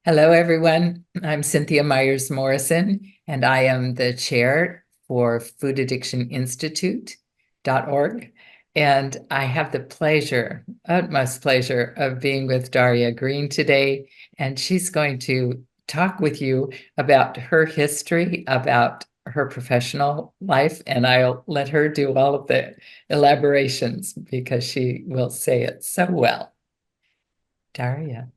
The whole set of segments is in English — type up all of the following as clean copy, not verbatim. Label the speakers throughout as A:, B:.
A: Hello, everyone. I'm Cynthia Myers-Morrison, and I am the chair for Food Addiction Institute.org. And I have the pleasure, utmost pleasure, of being with Daria Green today. And she's going to talk with you about her history, about her professional life, and I'll let her do all of the elaborations because she will say it so well. Daria.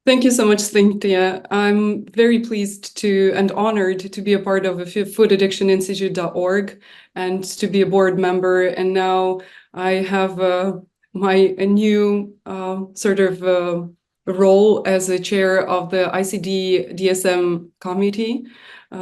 B: Thank you so much, Cynthia. I'm very pleased to and honored to be a part of Food Addiction Institute.org and to be a board member. And now I have a new role as a chair of the ICD DSM Committee.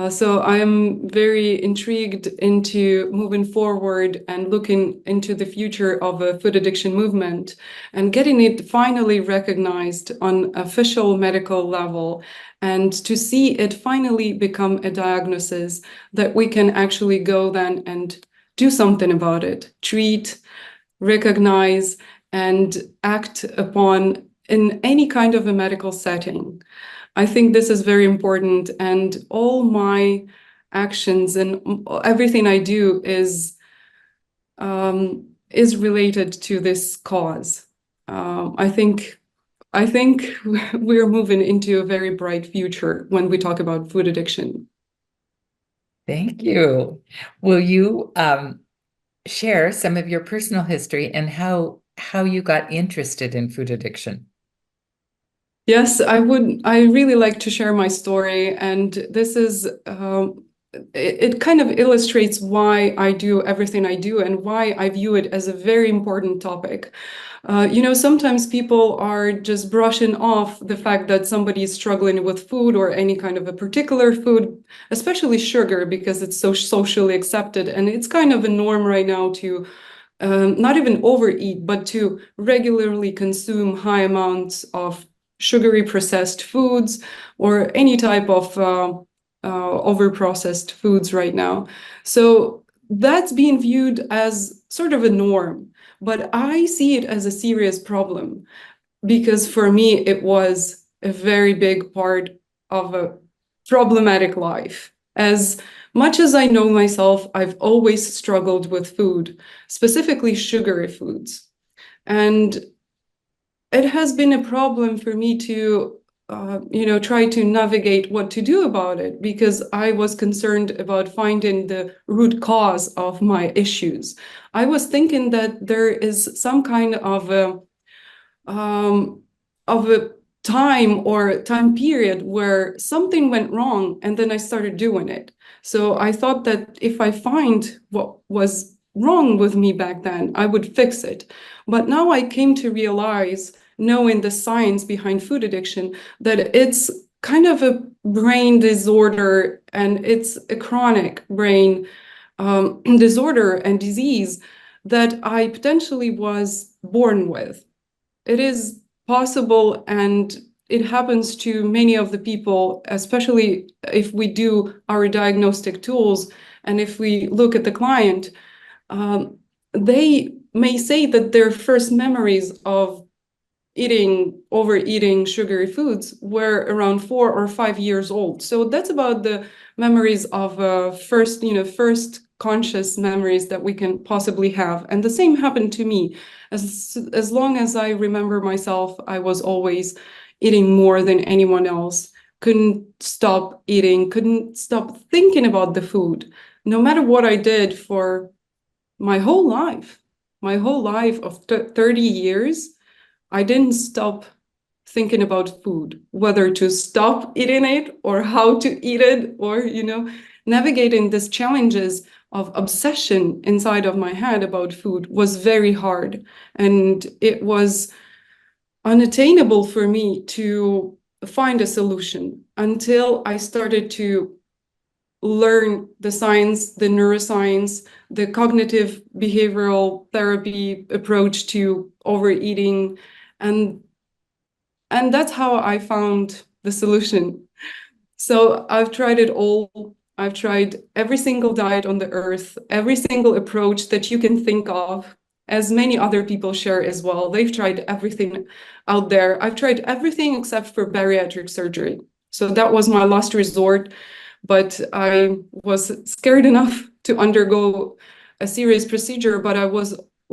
B: So I am very intrigued into moving forward and looking into the future of a food addiction movement and getting it finally recognized on official medical level, and to see it finally become a diagnosis that we can actually go then and do something about it, treat, recognize, and act upon in any kind of a medical setting. I think this is very important, and all my actions and everything I do is related to this cause. I think we're moving into a very bright future when we talk about food addiction.
A: Thank you. Will you share some of your personal history and how you got interested in food addiction?
B: Yes, I would. I really like to share my story, and this is it kind of illustrates why I do everything I do and why I view it as a very important topic. Sometimes people are just brushing off the fact that somebody is struggling with food or any kind of a particular food, especially sugar, because it's so socially accepted. And it's kind of a norm right now to not even overeat, but to regularly consume high amounts of sugary processed foods or any type of over-processed foods right now. So that's being viewed as sort of a norm. But I see it as a serious problem because for me, it was a very big part of a problematic life. As much as I know myself, I've always struggled with food, specifically sugary foods. And it has been a problem for me to try to navigate what to do about it, because I was concerned about finding the root cause of my issues. I was thinking that there is some kind of a time or time period where something went wrong, and then I started doing it. So I thought that if I find what was wrong with me back then, I would fix it. But now I came to realize, knowing the science behind food addiction, that it's kind of a brain disorder, and it's a chronic brain disorder and disease that I potentially was born with. It is possible, and it happens to many of the people, especially if we do our diagnostic tools and if we look at the client. They may say that their first memories of overeating sugary foods were around 4 or 5 years old. So that's about the memories of first conscious memories that we can possibly have. And the same happened to me. As long as I remember myself, I was always eating more than anyone else. Couldn't stop eating, couldn't stop thinking about the food, no matter what I did for my whole life of 30 years. I didn't stop thinking about food, whether to stop eating it or how to eat it, or, navigating these challenges of obsession inside of my head about food was very hard. And it was unattainable for me to find a solution until I started to learn the science, the neuroscience, the cognitive behavioral therapy approach to overeating. And that's how I found the solution. So I've tried it all. I've tried every single diet on the earth, every single approach that you can think of. as many other people share as well. They've tried everything out there. I've tried everything except for bariatric surgery. So that was my last resort, but I was scared enough to undergo a serious procedure, but I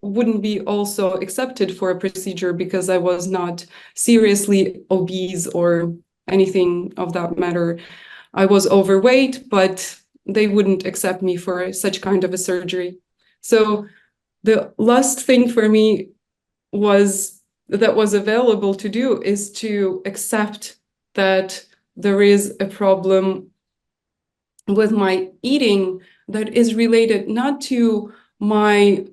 B: wouldn't be also accepted for a procedure because I was not seriously obese or anything of that matter. I was overweight, but they wouldn't accept me for such kind of a surgery. So the last thing for me was available to do is to accept that there is a problem with my eating that is related not to my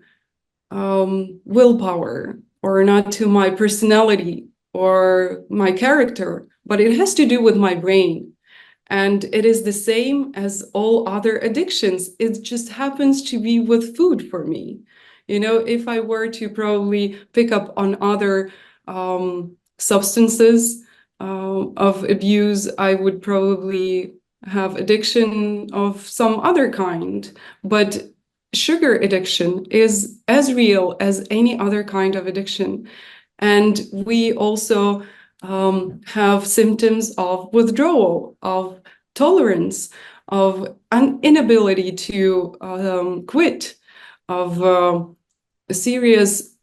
B: willpower or not to my personality or my character, but it has to do with my brain. And it is the same as all other addictions. It just happens to be with food for me. You know, if I were to probably pick up on other substances of abuse, I would probably have addiction of some other kind. But sugar addiction is as real as any other kind of addiction. And we also have symptoms of withdrawal, of tolerance, of an inability to quit, of serious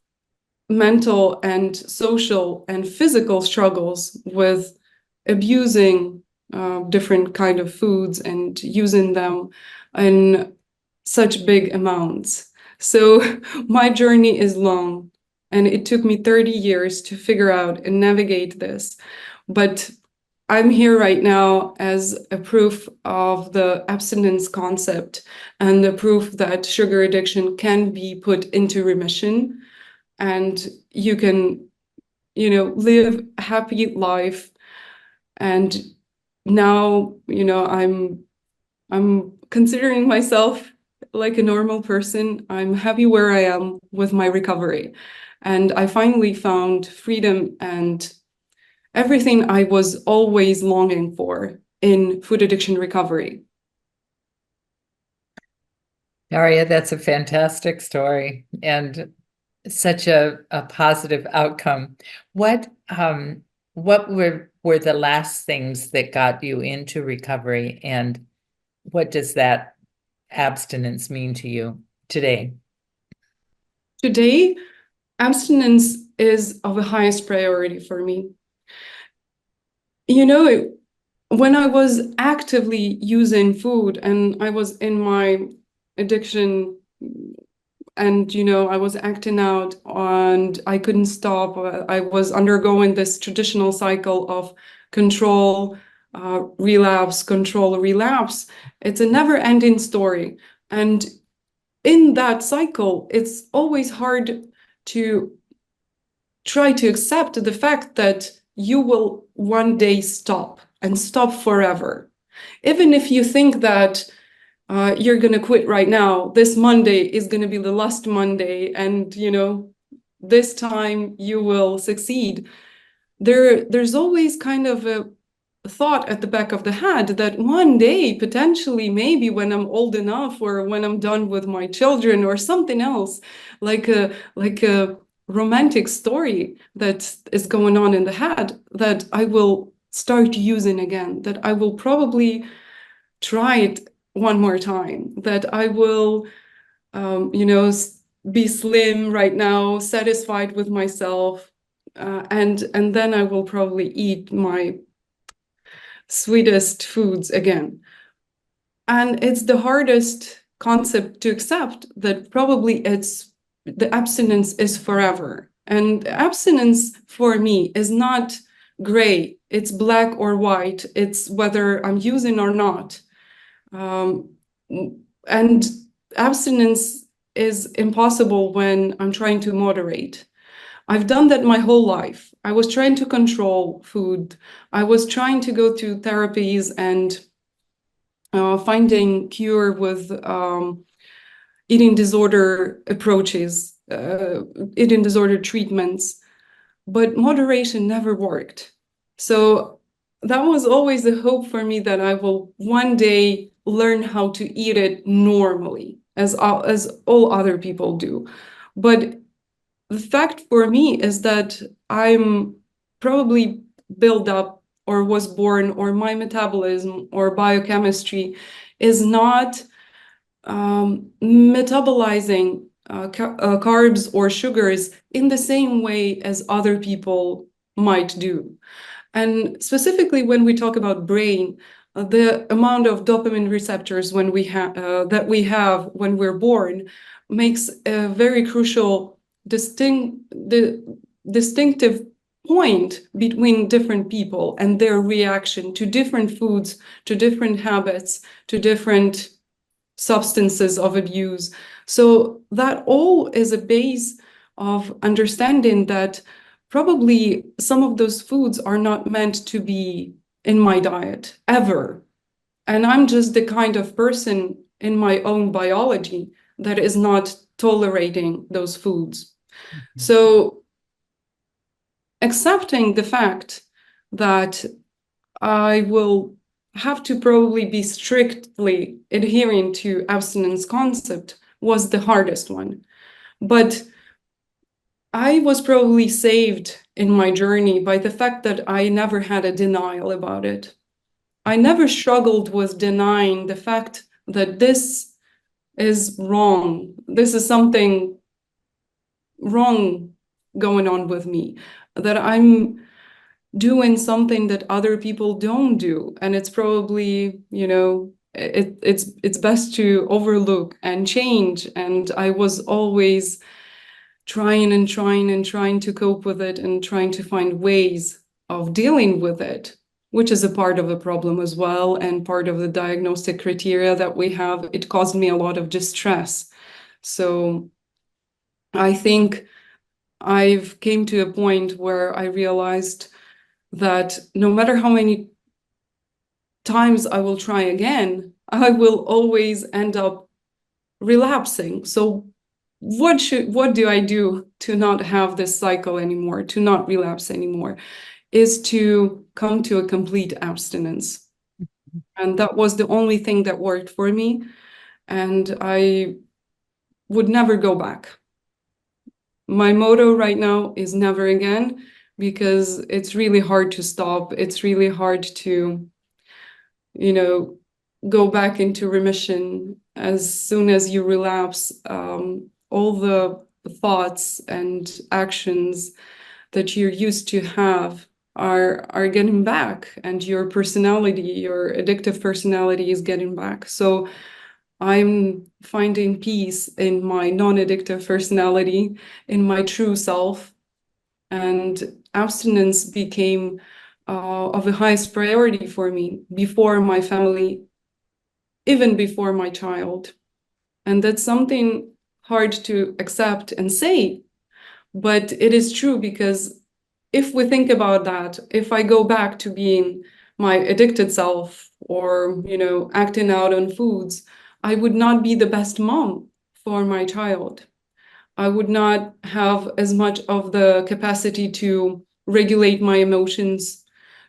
B: mental and social and physical struggles with abusing different kind of foods and using them in such big amounts. So my journey is long, and it took me 30 years to figure out and navigate this. But I'm here right now as a proof of the abstinence concept and the proof that sugar addiction can be put into remission and you can, live a happy life. And now, I'm considering myself like a normal person. I'm happy where I am with my recovery. And I finally found freedom and everything I was always longing for in food addiction recovery.
A: Daria, that's a fantastic story and such a positive outcome. What were the last things that got you into recovery, and what does that abstinence mean to you today?
B: Today, abstinence is of the highest priority for me. When I was actively using food and I was in my addiction and, I was acting out and I couldn't stop, I was undergoing this traditional cycle of control, relapse, control, relapse. It's a never-ending story. And in that cycle, it's always hard to try to accept the fact that you will one day stop and stop forever. Even if you think that you're going to quit right now, this Monday is going to be the last Monday, and this time you will succeed. There's always kind of a thought at the back of the head that one day, potentially, maybe when I'm old enough or when I'm done with my children or something else, like a romantic story that is going on in the head, that I will start using again, that I will probably try it one more time, that I will, be slim right now, satisfied with myself, and then I will probably eat my sweetest foods again. And it's the hardest concept to accept, that probably the abstinence is forever. And abstinence for me is not gray, it's black or white, it's whether I'm using or not. And abstinence is impossible when I'm trying to moderate. I've done that my whole life. I was trying to control food. I was trying to go to therapies and finding cure with eating disorder approaches, eating disorder treatments, but moderation never worked. So that was always a hope for me that I will one day learn how to eat it normally, as all other people do. But the fact for me is that I'm probably built up or was born, or my metabolism or biochemistry is not metabolizing carbs or sugars in the same way as other people might do. And specifically, when we talk about brain, the amount of dopamine receptors that we have when we're born makes a very crucial distinctive point between different people and their reaction to different foods, to different habits, to different substances of abuse. So that all is a base of understanding that probably some of those foods are not meant to be in my diet ever. And I'm just the kind of person in my own biology that is not tolerating those foods. So accepting the fact that I will have to probably be strictly adhering to abstinence concept was the hardest one. But I was probably saved in my journey by the fact that I never had a denial about it. I never struggled with denying the fact that this is wrong. This is something wrong going on with me, that I'm doing something that other people don't do, and it's probably, it's best to overlook and change. And I was always trying and trying and trying to cope with it and trying to find ways of dealing with it, which is a part of the problem as well, and part of the diagnostic criteria that we have. It caused me a lot of distress. So I think I've came to a point where I realized that no matter how many times I will try again, I will always end up relapsing. So what do I do to not have this cycle anymore, to not relapse anymore, is to come to a complete abstinence. And that was the only thing that worked for me. And I would never go back. My motto right now is never again, because it's really hard to stop. It's really hard to, go back into remission. As soon as you relapse, all the thoughts and actions that you're used to have are getting back, and your personality, your addictive personality, is getting back. So I'm finding peace in my non-addictive personality, in my true self, and abstinence became of the highest priority for me before my family, even before my child. And that's something hard to accept and say, but it is true, because if we think about that, if I go back to being my addicted self, or, acting out on foods, I would not be the best mom for my child. I would not have as much of the capacity to regulate my emotions,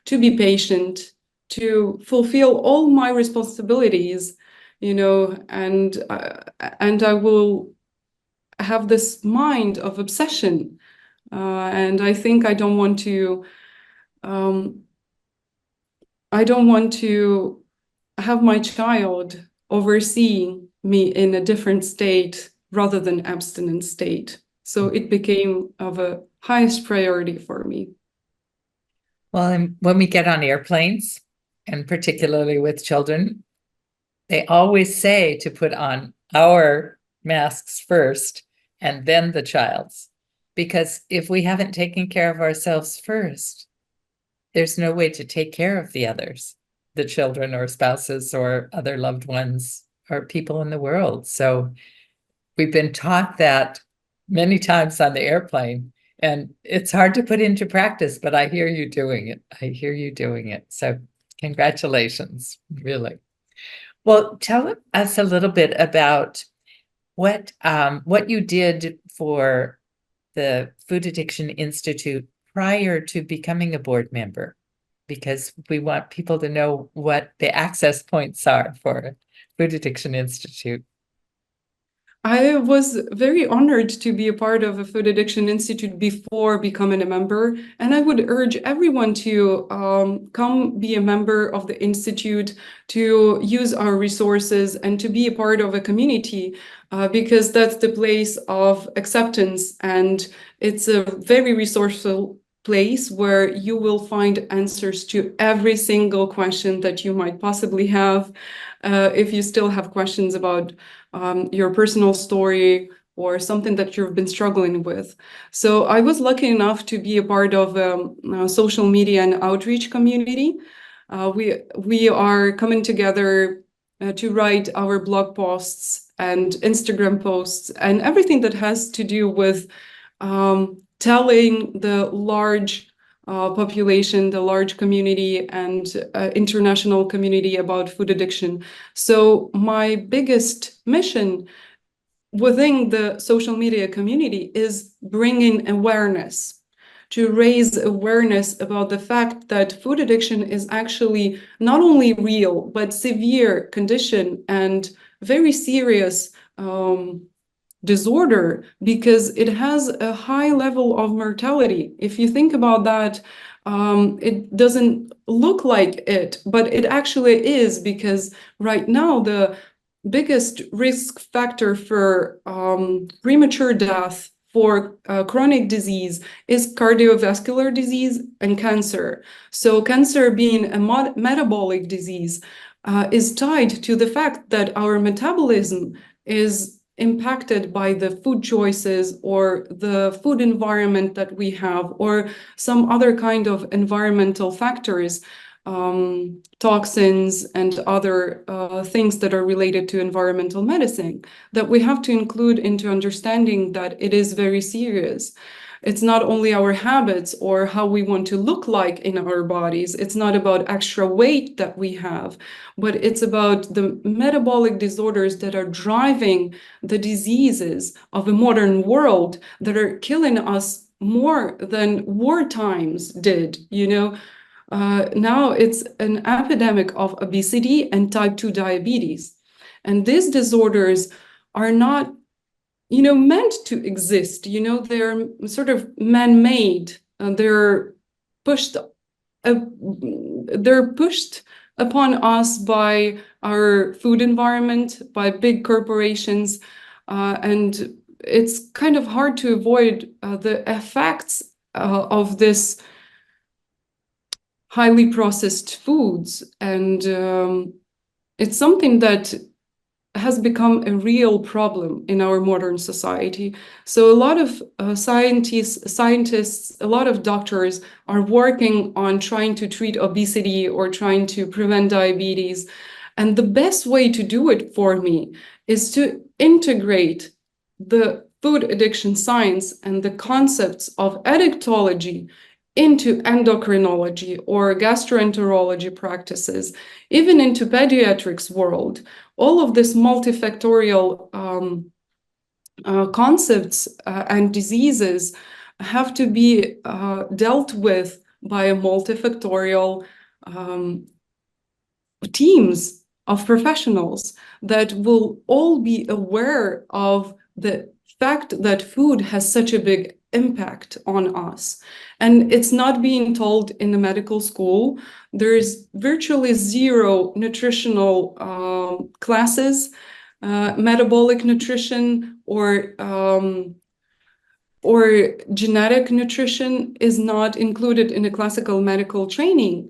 B: to be patient, to fulfill all my responsibilities, and I will have this mind of obsession. And I think I don't want to have my child overseeing me in a different state rather than abstinent state. So it became of a highest priority for me.
A: Well, and when we get on airplanes, and particularly with children, they always say to put on our masks first and then the child's. Because if we haven't taken care of ourselves first, there's no way to take care of the others, the children or spouses or other loved ones or people in the world. So we've been taught that many times on the airplane, and it's hard to put into practice, but I hear you doing it. I hear you doing it. So congratulations, really. Well, tell us a little bit about what you did for the Food Addiction Institute prior to becoming a board member, because we want people to know what the access points are for Food Addiction Institute.
B: I was very honored to be a part of a Food Addiction Institute before becoming a member, and I would urge everyone to come be a member of the Institute, to use our resources, and to be a part of a community, because that's the place of acceptance, and it's a very resourceful place where you will find answers to every single question that you might possibly have. If you still have questions about your personal story or something that you've been struggling with. So I was lucky enough to be a part of a social media and outreach community. We are coming together to write our blog posts and Instagram posts and everything that has to do with telling the large population, the large community and international community about food addiction. So my biggest mission within the social media community is bringing awareness, to raise awareness about the fact that food addiction is actually not only real, but severe condition and very serious disorder, because it has a high level of mortality. If you think about that, it doesn't look like it, but it actually is, because right now the biggest risk factor for premature death for chronic disease is cardiovascular disease and cancer. So cancer, being a metabolic disease, is tied to the fact that our metabolism is impacted by the food choices or the food environment that we have, or some other kind of environmental factors, toxins and other things that are related to environmental medicine, that we have to include into understanding that it is very serious. It's not only our habits or how we want to look like in our bodies. It's not about extra weight that we have, but it's about the metabolic disorders that are driving the diseases of a modern world that are killing us more than war times did, you know. Now it's an epidemic of obesity and type 2 diabetes. And these disorders are not meant to exist. They're sort of man-made. They're pushed upon us by our food environment, by big corporations, and it's kind of hard to avoid the effects of this highly processed foods. And it's something that has become a real problem in our modern society. So a lot of scientists, a lot of doctors are working on trying to treat obesity or trying to prevent diabetes. And the best way to do it for me is to integrate the food addiction science and the concepts of addictology into endocrinology or gastroenterology practices, even into pediatrics world. All of this multifactorial concepts and diseases have to be dealt with by a multifactorial teams of professionals that will all be aware of the fact that food has such a big impact on us. And it's not being told in the medical school. There is virtually zero nutritional classes. Metabolic nutrition or genetic nutrition is not included in the classical medical training.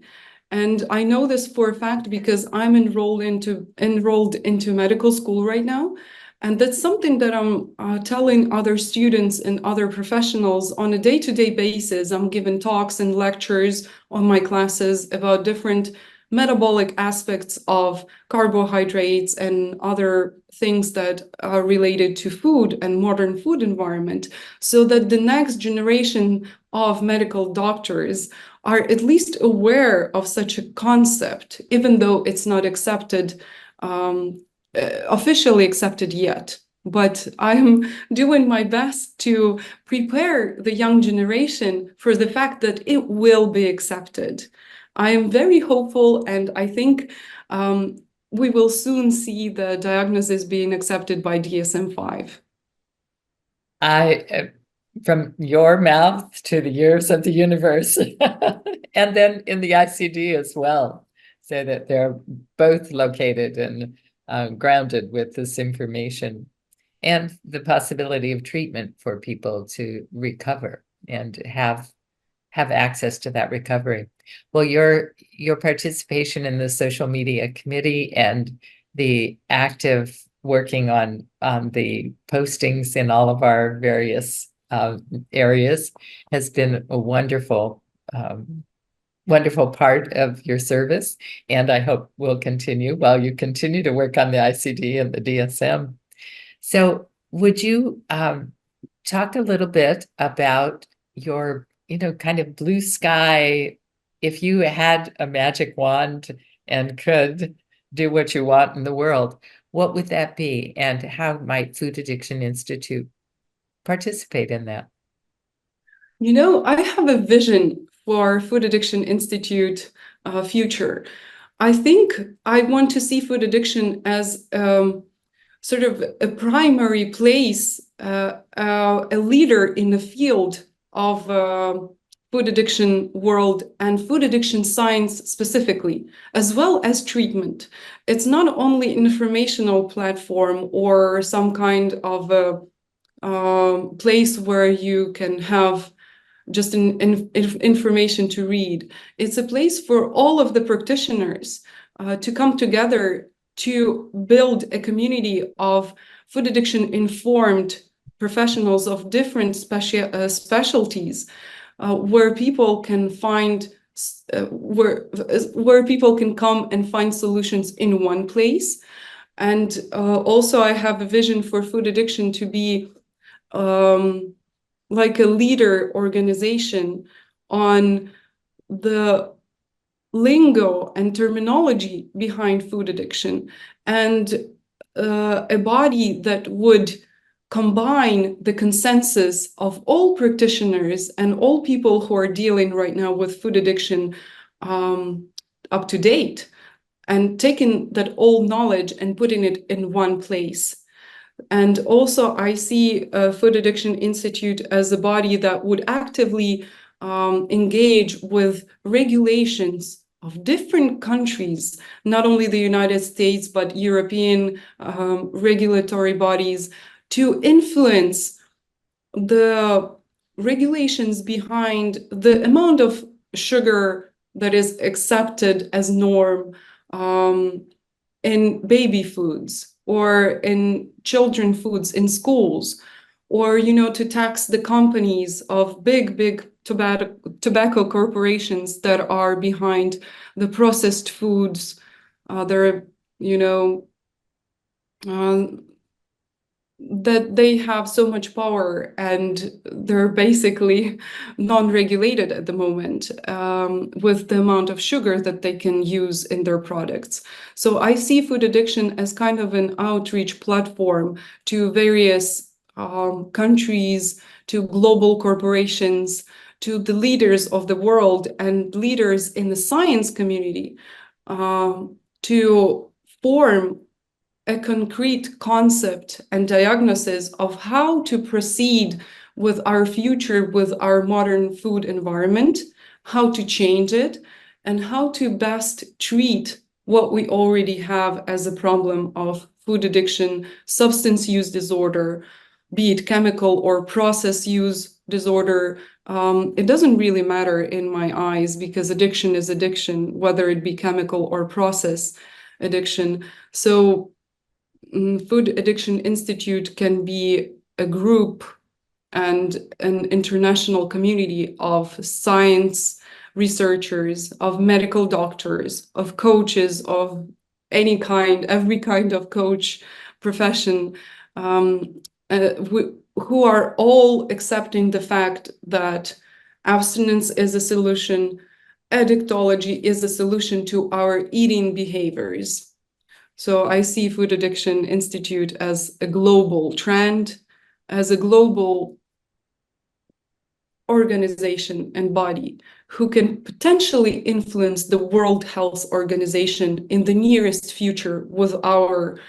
B: And I know this for a fact because I'm enrolled into medical school right now. And that's something that I'm telling other students and other professionals on a day-to-day basis. I'm giving talks and lectures on my classes about different metabolic aspects of carbohydrates and other things that are related to food and modern food environment, so that the next generation of medical doctors are at least aware of such a concept, even though it's not accepted, officially accepted yet. But I'm doing my best to prepare the young generation for the fact that it will be accepted. I am very hopeful, and I think we will soon see the diagnosis being accepted by DSM-5.
A: From your mouth to the ears of the universe, and then in the ICD as well, so that they're both located and grounded with this information and the possibility of treatment for people to recover and have access to that recovery. Well, your participation in the social media committee and the active working on the postings in all of our various areas has been a wonderful part of your service, and I hope will continue while you continue to work on the ICD and the DSM. So would you talk a little bit about your, kind of blue sky, if you had a magic wand and could do what you want in the world, what would that be? And how might Food Addiction Institute participate in that?
B: I have a vision for Food Addiction Institute future. I think I want to see food addiction as sort of a primary place, a leader in the field of food addiction world and food addiction science specifically, as well as treatment. It's not only informational platform or some kind of a place where you can have just information to read. It's a place for all of the practitioners to come together to build a community of food addiction informed professionals of different specialties, where people can find where people can come and find solutions in one place. And also I have a vision for food addiction to be like a leader organization on the lingo and terminology behind food addiction, and a body that would combine the consensus of all practitioners and all people who are dealing right now with food addiction up to date, and taking that old knowledge and putting it in one place. And also I see Food Addiction Institute as a body that would actively engage with regulations of different countries, not only the United States, but European regulatory bodies, to influence the regulations behind the amount of sugar that is accepted as norm in baby foods or in children foods in schools, or to tax the companies of big tobacco corporations that are behind the processed foods. They're that they have so much power, and they're basically non-regulated at the moment with the amount of sugar that they can use in their products. So I see food addiction as kind of an outreach platform to various countries, to global corporations, to the leaders of the world and leaders in the science community, to form a concrete concept and diagnosis of how to proceed with our future, with our modern food environment, how to change it, and how to best treat what we already have as a problem of food addiction, substance use disorder, be it chemical or process use disorder. It doesn't really matter in my eyes, because addiction is addiction, whether it be chemical or process addiction. So Food Addiction Institute can be a group and an international community of science researchers, of medical doctors, of coaches of any kind, every kind of coach profession, who are all accepting the fact that abstinence is a solution, addictology is a solution to our eating behaviors. So I see Food Addiction Institute as a global trend, as a global organization and body who can potentially influence the World Health Organization in the nearest future with our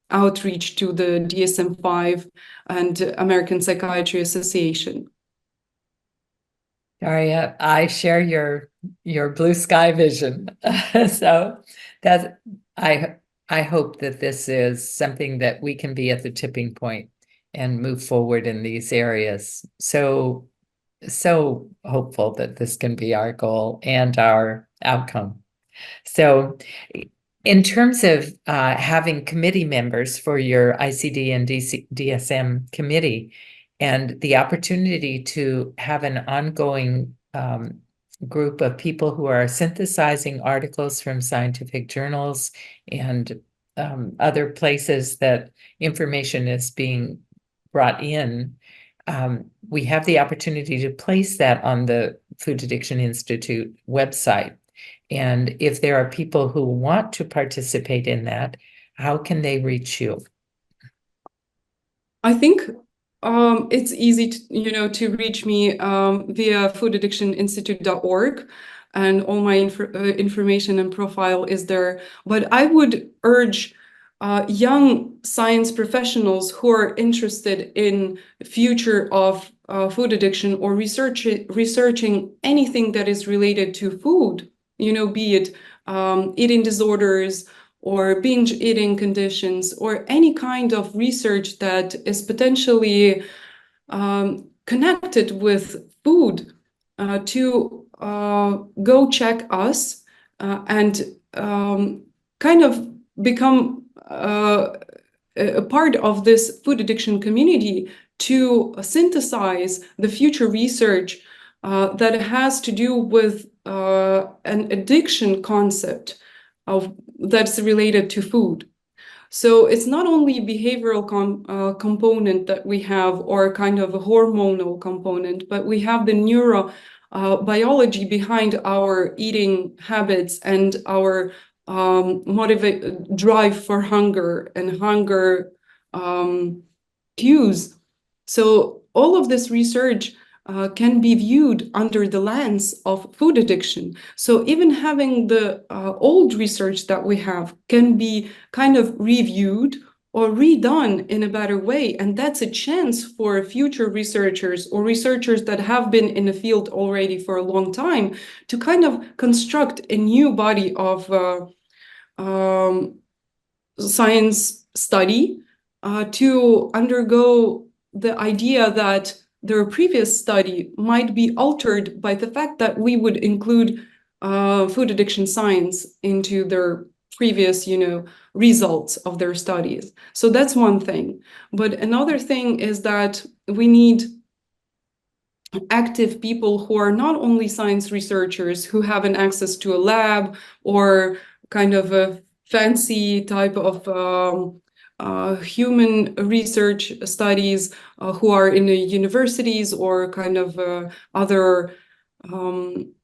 B: outreach to the DSM-5 and American Psychiatry Association.
A: Daria, I share your blue sky vision. So that's I hope that this is something that we can be at the tipping point and move forward in these areas. So hopeful that this can be our goal and our outcome. So in terms of having committee members for your ICD and DSM committee and the opportunity to have an ongoing group of people who are synthesizing articles from scientific journals and other places that information is being brought in, we have the opportunity to place that on the Food Addiction Institute website. And if there are people who want to participate in that, how can they reach you?
B: I think it's easy to reach me via foodaddictioninstitute.org, and all my information and profile is there. But I would urge young science professionals who are interested in the future of food addiction or researching anything that is related to food, be it eating disorders or binge eating conditions, or any kind of research that is potentially connected with food, to go check us and kind of become a part of this food addiction community to synthesize the future research that has to do with an addiction concept that's related to food. So it's not only behavioral component that we have, or kind of a hormonal component, but we have the neurobiology behind our eating habits and our drive for hunger and hunger cues. So all of this research can be viewed under the lens of food addiction. So even having the old research that we have can be kind of reviewed or redone in a better way. And that's a chance for future researchers or researchers that have been in the field already for a long time to kind of construct a new body of science study to undergo the idea that their previous study might be altered by the fact that we would include food addiction science into their previous, results of their studies. So that's one thing. But another thing is that we need active people who are not only science researchers who have an access to a lab or kind of a fancy type of human research studies, who are in the universities or kind of other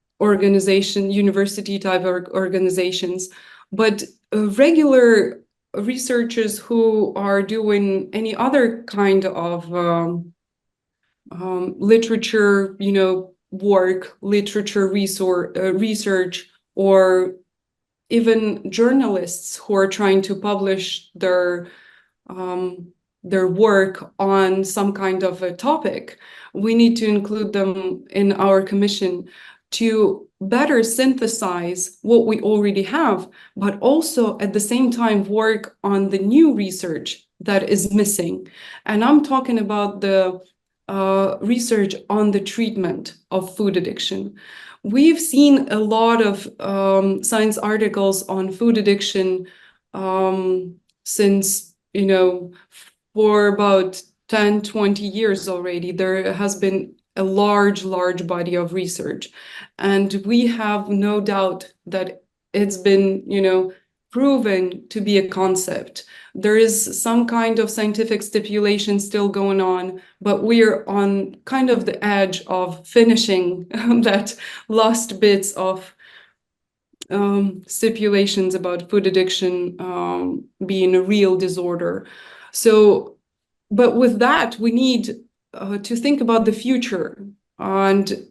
B: university type organizations, but regular researchers who are doing any other kind of literature, work, literature research, or even journalists who are trying to publish their work on some kind of a topic. We need to include them in our commission to better synthesize what we already have, but also at the same time work on the new research that is missing. And I'm talking about the research on the treatment of food addiction. We've seen a lot of science articles on food addiction since, for about 10, 20 years already. There has been a large body of research. And we have no doubt that it's been, proven to be a concept. There is some kind of scientific stipulation still going on, but we're on kind of the edge of finishing that last bits of stipulations about food addiction being a real disorder. So, but with that, we need to think about the future. And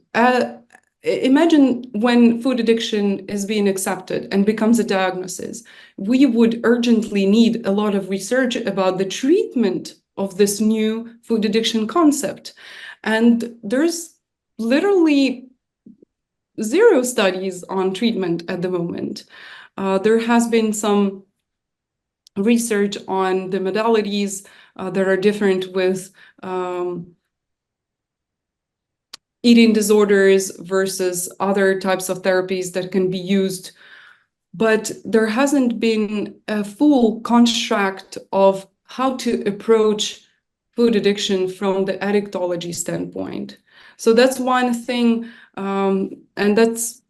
B: imagine when food addiction is being accepted and becomes a diagnosis, we would urgently need a lot of research about the treatment of this new food addiction concept. And there's literally zero studies on treatment at the moment. There has been some research on the modalities that are different with eating disorders versus other types of therapies that can be used. But there hasn't been a full construct of how to approach food addiction from the addictology standpoint. So that's one thing, and that's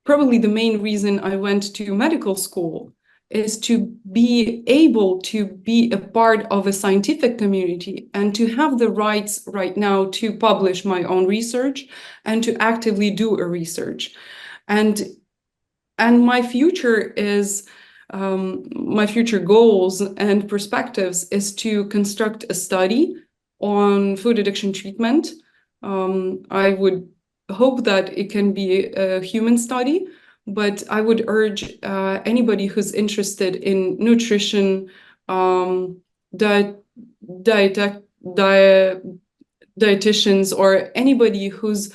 B: probably the main reason I went to medical school, is to be able to be a part of a scientific community and to have the rights right now to publish my own research and to actively do a research. And my future is, my future goals and perspectives is to construct a study on food addiction treatment. I would hope that it can be a human study, but I would urge anybody who's interested in nutrition, dietitians, or anybody who's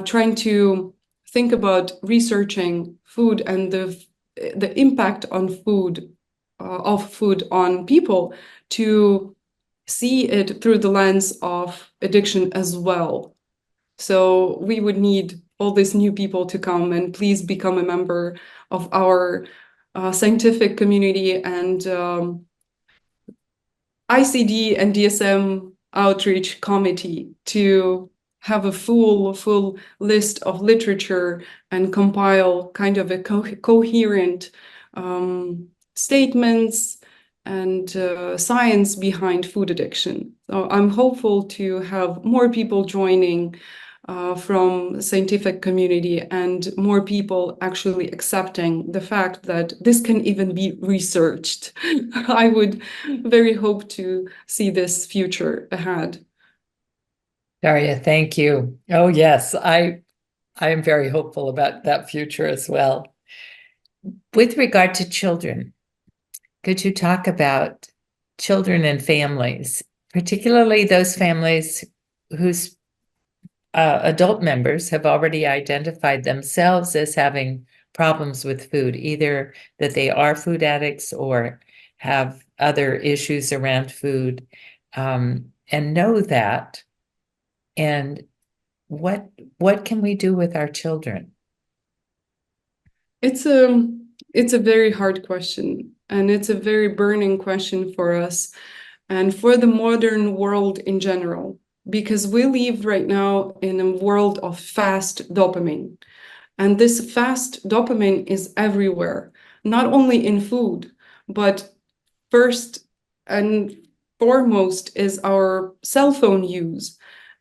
B: trying to think about researching food and the impact on food of food on people, to see it through the lens of addiction as well. So we would need all these new people to come, and please become a member of our scientific community and ICD and DSM outreach committee to have a full list of literature and compile kind of a coherent statements and science behind food addiction. So I'm hopeful to have more people joining from the scientific community and more people actually accepting the fact that this can even be researched. I would very hope to see this future ahead.
A: Daria, thank you. Oh, yes, I am very hopeful about that future as well. With regard to children, could you talk about children and families, particularly those families whose adult members have already identified themselves as having problems with food, either that they are food addicts or have other issues around food, and know that? And what can we do with our children?
B: It's a very hard question, and it's a very burning question for us and for the modern world in general, because we live right now in a world of fast dopamine. And this fast dopamine is everywhere, not only in food, but first and foremost is our cell phone use.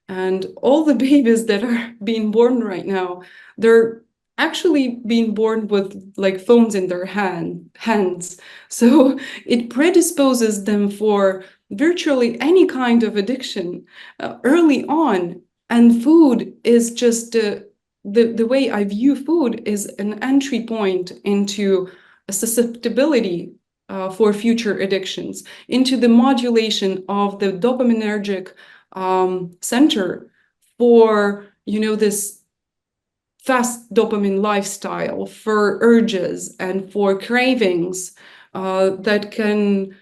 B: And all the babies that are being born right now, they're actually being born with like phones in their hands. So it predisposes them for virtually any kind of addiction early on. And food is just the way I view food is an entry point into a susceptibility for future addictions, into the modulation of the dopaminergic center for, this fast dopamine lifestyle, for urges and for cravings that can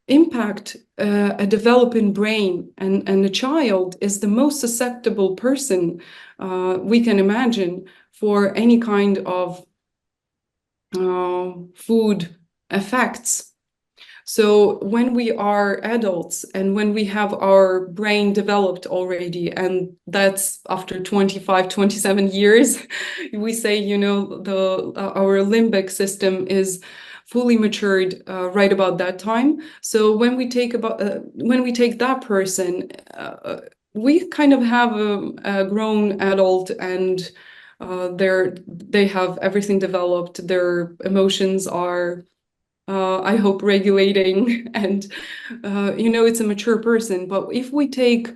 B: impact a developing brain. And a child is the most susceptible person we can imagine for any kind of food effects. So when we are adults and when we have our brain developed already, and that's after 25, 27 years, we say, our limbic system is fully matured right about that time. So when we take that person, we kind of have a grown adult, and they have everything developed. Their emotions are, I hope, regulating, and it's a mature person. But if we take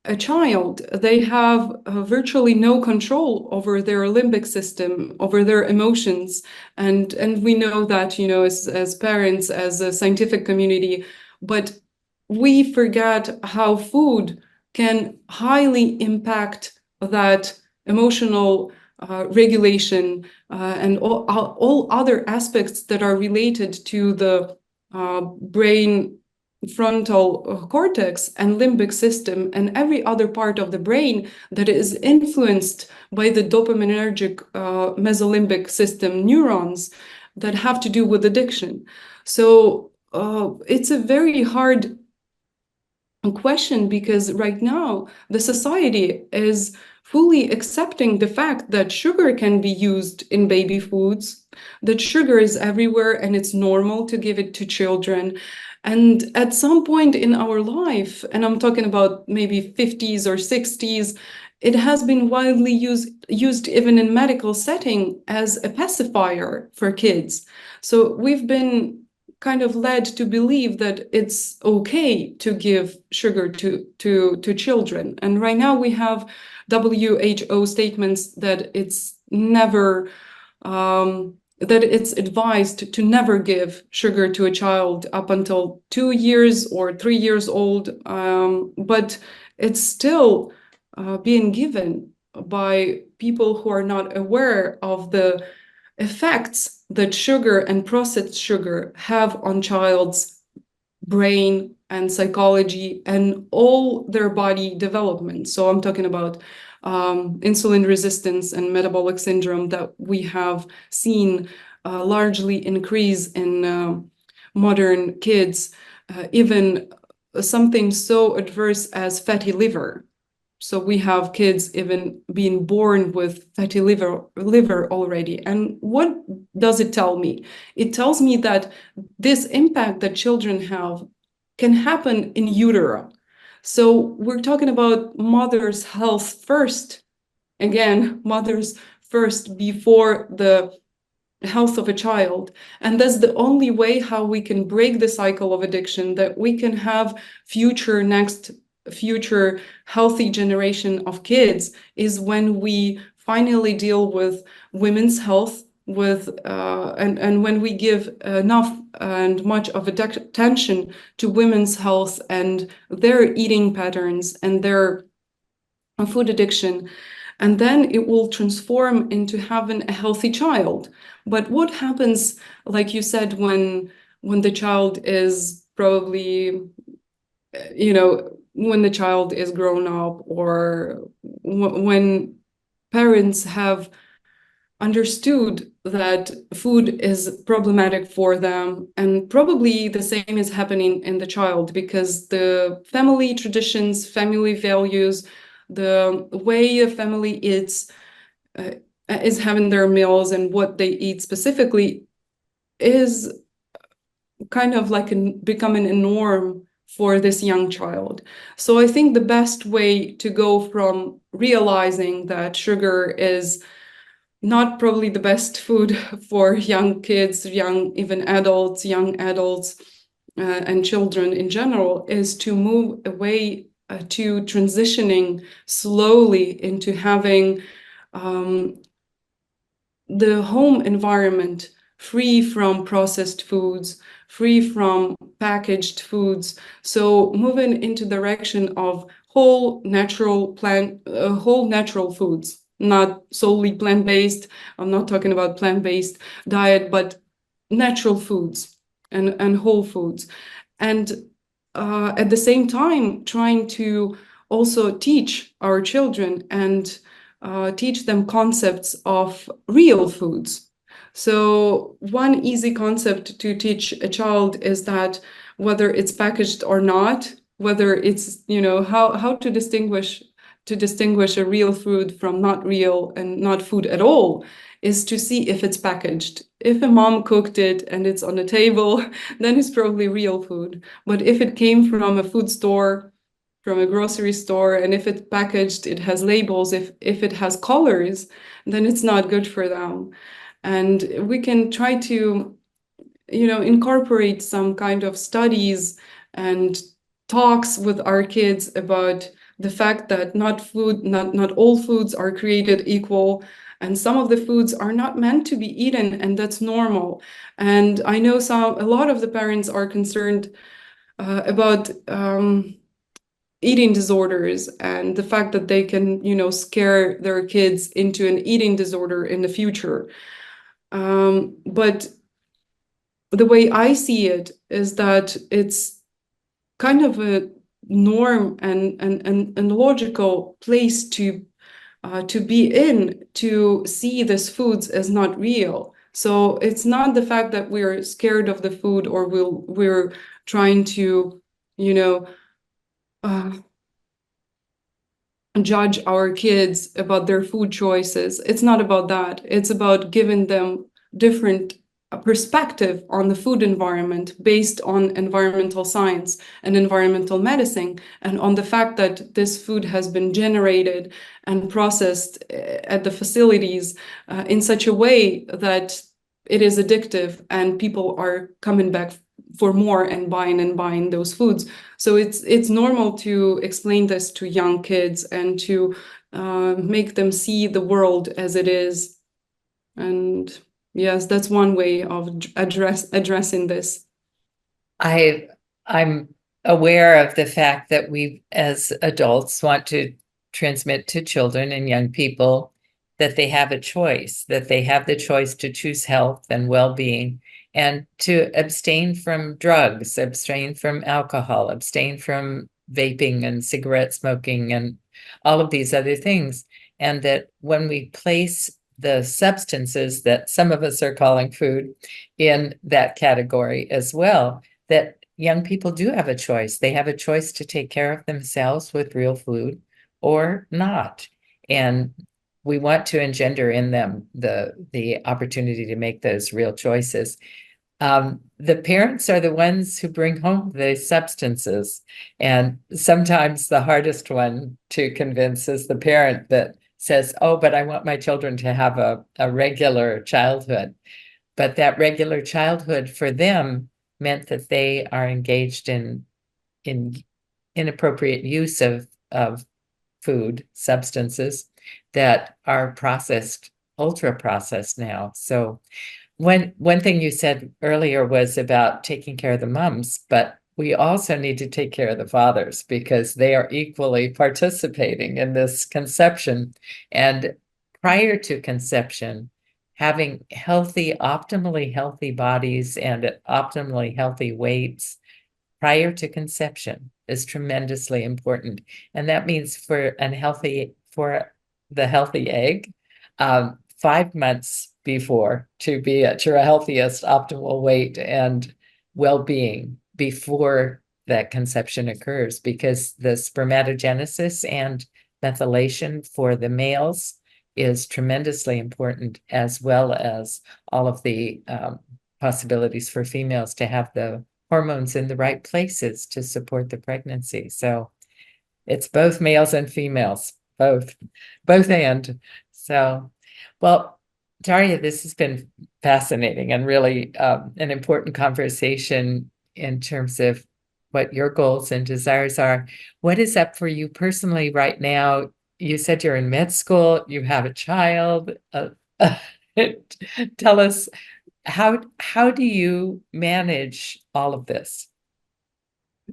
B: a child, they have virtually no control over their limbic system, over their emotions. And we know that, as parents, as a scientific community, but we forget how food can highly impact that emotional regulation and all other aspects that are related to the brain frontal cortex and limbic system and every other part of the brain that is influenced by the dopaminergic mesolimbic system neurons that have to do with addiction. So it's a very hard question, because right now the society is fully accepting the fact that sugar can be used in baby foods, that sugar is everywhere and it's normal to give it to children. And at some point in our life, and I'm talking about maybe 50s or 60s, it has been widely used even in medical setting as a pacifier for kids. So we've been kind of led to believe that it's okay to give sugar to children. And right now we have WHO statements that it's never that it's advised to never give sugar to a child up until 2 years or 3 years old, but it's still being given by people who are not aware of the effects that sugar and processed sugar have on child's brain and psychology and all their body development. So I'm talking about insulin resistance and metabolic syndrome that we have seen largely increase in modern kids, even something so adverse as fatty liver. So we have kids even being born with fatty liver already. And what does it tell me? It tells me that this impact that children have can happen in utero. So we're talking about mother's health first. Again, mother's first before the health of a child. And that's the only way how we can break the cycle of addiction, that we can have future healthy generation of kids, is when we finally deal with women's health and when we give enough and much of attention to women's health and their eating patterns and their food addiction. And then it will transform into having a healthy child. But what happens, like you said, when the child is probably, when the child is grown up, or when parents have understood that food is problematic for them, and probably the same is happening in the child, because the family traditions, family values, the way a family eats, is having their meals and what they eat specifically is kind of like becoming a norm for this young child. So I think the best way to go from realizing that sugar is not probably the best food for young kids, young adults, and children in general, is to move away to transitioning slowly into having the home environment free from processed foods, free from packaged foods. So moving into the direction of whole natural foods, not solely plant-based. I'm not talking about plant-based diet, but natural foods and whole foods. And at the same time, trying to also teach our children and teach them concepts of real foods. So one easy concept to teach a child is that whether it's packaged or not, whether it's, how to distinguish a real food from not real and not food at all, is to see if it's packaged. If a mom cooked it and it's on the table, then it's probably real food. But if it came from a food store, from a grocery store, and if it's packaged, it has labels, if it has colors, then it's not good for them. And we can try to, incorporate some kind of studies and talks with our kids about the fact that not all foods are created equal, and some of the foods are not meant to be eaten, and that's normal. And I know a lot of the parents are concerned about eating disorders and the fact that they can, scare their kids into an eating disorder in the future. But the way I see it is that it's kind of a norm and logical place to be in, to see these foods as not real. So it's not the fact that we're scared of the food or we're trying to, judge our kids about their food choices. It's not about that. It's about giving them different perspective on the food environment based on environmental science and environmental medicine, and on the fact that this food has been generated and processed at the facilities in such a way that it is addictive and people are coming back for more and buying those foods. So it's normal to explain this to young kids and to make them see the world as it is. And yes, that's one way of addressing this.
A: I'm aware of the fact that we as adults want to transmit to children and young people that they have a choice, that they have the choice to choose health and well-being, and to abstain from drugs, abstain from alcohol, abstain from vaping and cigarette smoking and all of these other things. And that when we place the substances that some of us are calling food in that category as well, that young people do have a choice. They have a choice to take care of themselves with real food or not. And we want to engender in them the opportunity to make those real choices. The parents are the ones who bring home the substances, and sometimes the hardest one to convince is the parent that says, oh, but I want my children to have a regular childhood. But that regular childhood for them meant that they are engaged in inappropriate use of food substances that are processed, ultra processed now. So one thing you said earlier was about taking care of the moms, but we also need to take care of the fathers because they are equally participating in this conception. And prior to conception, having healthy, optimally healthy bodies and at optimally healthy weights prior to conception is tremendously important. And that means for the healthy egg, 5 months before to be at your healthiest optimal weight and well-being before that conception occurs, because the spermatogenesis and methylation for the males is tremendously important, as well as all of the possibilities for females to have the hormones in the right places to support the pregnancy. So it's both males and females, both and. So, well, Daria, this has been fascinating and really an important conversation in terms of what your goals and desires are. What is up for you personally right now? You said you're in med school, you have a child. Tell us, how do you manage all of this?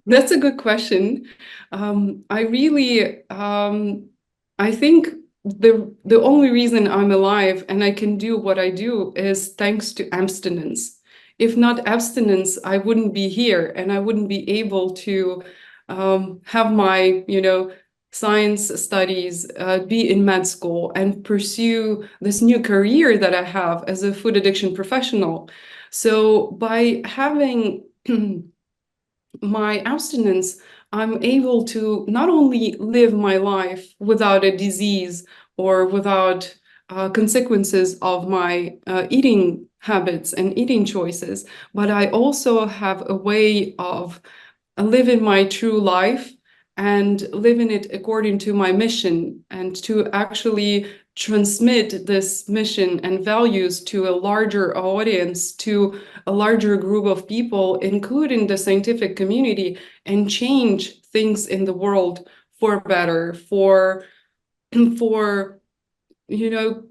B: That's a good question. I really, I think the only reason I'm alive and I can do what I do is thanks to abstinence. If not abstinence, I wouldn't be here and I wouldn't be able to have my, science studies, be in med school and pursue this new career that I have as a food addiction professional. So by having my abstinence, I'm able to not only live my life without a disease or without consequences of my eating habits and eating choices, but I also have a way of living my true life and living it according to my mission, and to actually transmit this mission and values to a larger audience, to a larger group of people, including the scientific community, and change things in the world for better, for you know,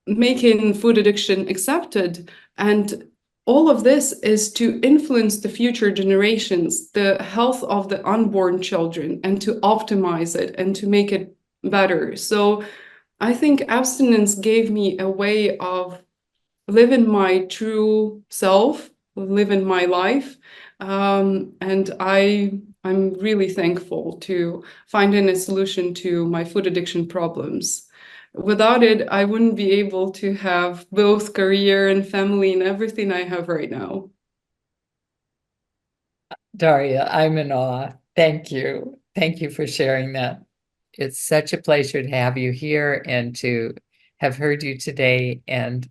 B: making food addiction accepted. And all of this is to influence the future generations, the health of the unborn children, and to optimize it and to make it better. So I think abstinence gave me a way of living my true self, living my life. And I'm really thankful to finding a solution to my food addiction problems. Without it, I wouldn't be able to have both career and family and everything I have right now.
A: Daria, I'm in awe. Thank you. Thank you for sharing that. It's such a pleasure to have you here and to have heard you today. And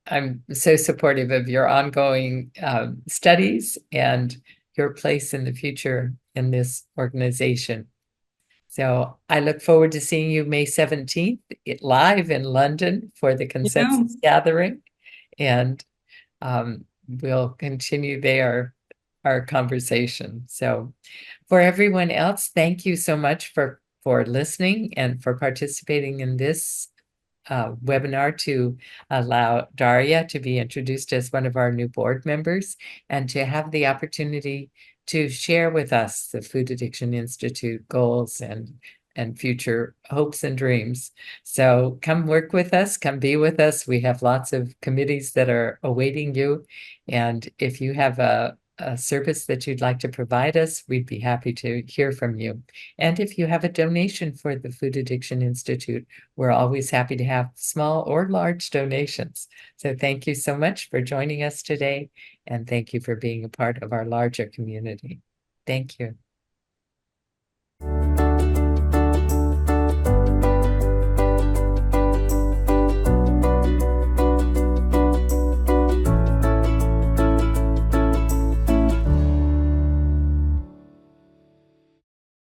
A: I'm so supportive of your ongoing studies and your place in the future in this organization. So I look forward to seeing you May 17th live in London for the consensus gathering. And we'll continue there our conversation. So for everyone else, thank you so much for listening and for participating in this webinar to allow Daria to be introduced as one of our new board members and to have the opportunity to share with us the Food Addiction Institute goals and future hopes and dreams. So come work with us, come be with us. We have lots of committees that are awaiting you. And if you have a service that you'd like to provide us, we'd be happy to hear from you. And if you have a donation for the Food Addiction Institute, we're always happy to have small or large donations. So thank you so much for joining us today. And thank you for being a part of our larger community. Thank you.